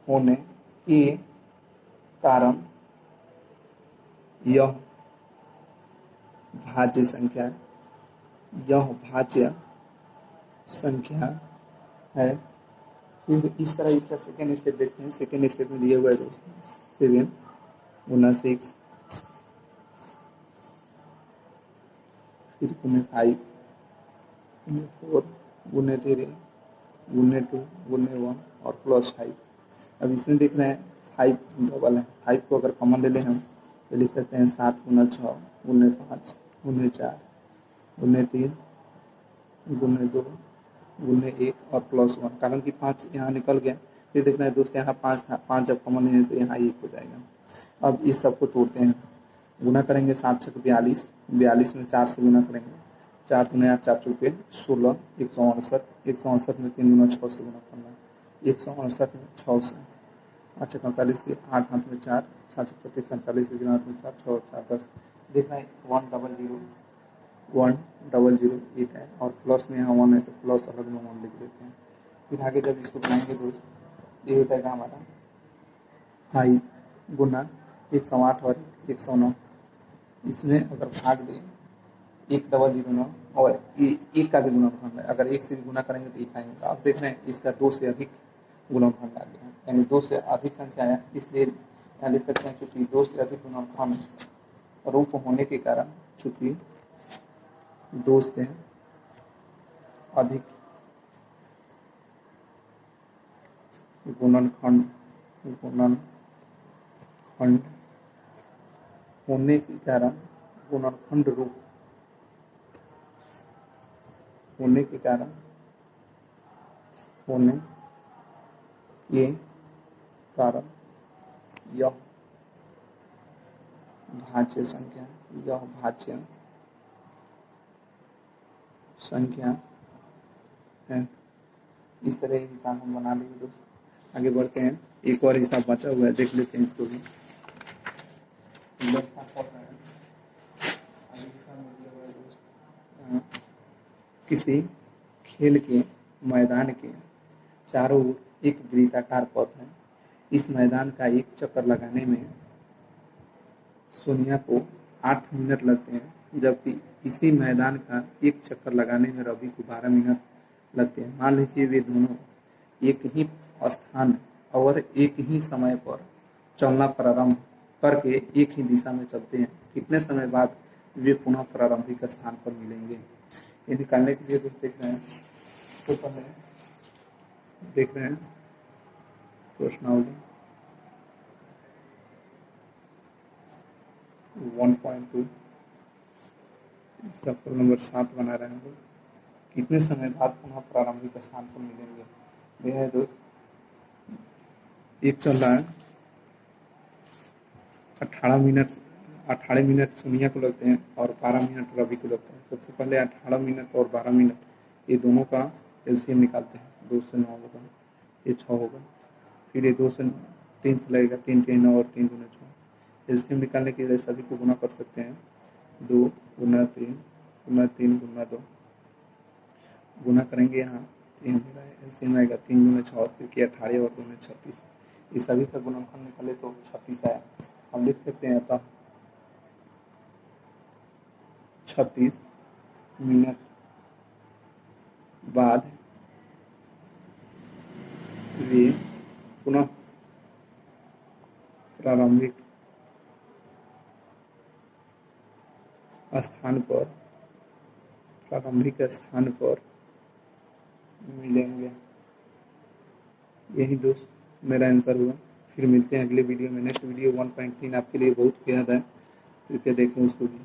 S1: होने के कारण यह भाज्य संख्या है। फिर इस तरह इसका सेकेंड स्टेप देखते हैं। सेकेंड स्टेप में दिया हुआ है दोस्तों 7 गुना 6 फिर गुने 5 गुने 4 गुने 3 गुने 2 गुने 1 और प्लस 5। अब इसमें देख रहे हैं 5 डबल है, 5 को अगर कॉमन ले लें हम तो लिख सकते हैं 7 गुना 6 गुने 5 गुने 4 गुने 3 गुने 2 गुने 1 और प्लस 1, कारण कि 5 यहाँ निकल गया। फिर देखना है दोस्त यहाँ 5 था, 5 जब कॉमन है तो यहाँ 1 हो जाएगा। अब इस सबको तोड़ते हैं, गुना करेंगे 7 छक 42, 42 में 4 से गुना करेंगे, 4 दुना 8 4 चौके 16 168, 168 में 3 गुना 6 से गुना करना, 168 में 6 से 8 छक 48 के 8 हाथ में 4 7 छक 36 47 के 3 हाथ में 4 6 और 4 10। देखना है 100 है और प्लस में यहाँ 1 है तो प्लस अलग में 1 लिख देते हैं। फिर आगे जब इसको बनाएंगे दोस्त ये हो जाएगा हमारा 5 गुना 108 और 109। इसमें अगर भाग दें 1009 और एक का भी गुणनखंड है, अगर 1 से भी गुना करेंगे तो 1 आएगा। अब देख रहे हैं इसका 2 से अधिक गुणनखंड आ गया, यानी 2 से अधिक संख्या है, इसलिए यहाँ लिख सकते हैं चूँकि 2 से अधिक गुणनखंड रूप होने के कारण, चूँकि 2 से अधिक गुणनखंड होने के कारण, गुणनखंड रूप होने के कारण यह भाज्य संख्या है। इस तरह हिसाब हम बना लेंगे दोस्त। आगे बढ़ते हैं, एक और हिसाब बचा हुआ है, देख लेते हैं इसको भी। किसी खेल के मैदान के चारों ओर एक वृत्ताकार पथ है। इस मैदान का एक चक्कर लगाने में सोनिया को 8 मिनट लगते हैं, जबकि इसी मैदान का एक चक्कर लगाने में रवि को 12 मिनट लगते हैं। मान लीजिए वे दोनों एक ही स्थान और एक ही समय पर चलना प्रारंभ करके एक ही दिशा में चलते हैं, कितने समय बाद वे पुनः प्रारंभिक स्थान पर मिलेंगे। ये निकालने के लिए देख रहे हैं, तो पहले देख रहे हैं प्रश्नावली 1.2, इसका प्रश्न नंबर 7 बना रहे हैं। कितने समय बाद पुनः प्रारंभिक स्थान पर मिलेंगे। यह है दोस्त, एक चल रहा है 18 मिनट सोनिया को लगते हैं और 12 मिनट रवि को लगते हैं। सबसे पहले 18 मिनट और 12 मिनट ये दोनों का एलसीएम निकालते हैं, 2 से 9 होगा ये 6 होगा। फिर ये 2 से 3 से लगेगा, 3 3 और 3 दूनी 6। एलसीएम निकालने के लिए सभी को गुना कर सकते हैं। 2 गुना 3 गुना 3 गुना 2 गुना करेंगे यहाँ तो यहाँ मेरा एलसीएम आएगा 3 दूनी 6, 18 और 2 36। ये सभी का गुणनफल निकाले तो 36 आया। हम लिख सकते हैं अतः 36 मिनट बाद वे पुनः प्रारंभिक स्थान पर मिलेंगे। यही दोस्त मेरा आंसर हुआ। फिर मिलते हैं अगले वीडियो में। नेक्स्ट वीडियो 1.3 आपके लिए बहुत बेहद है, कृपया देखें उसको भी।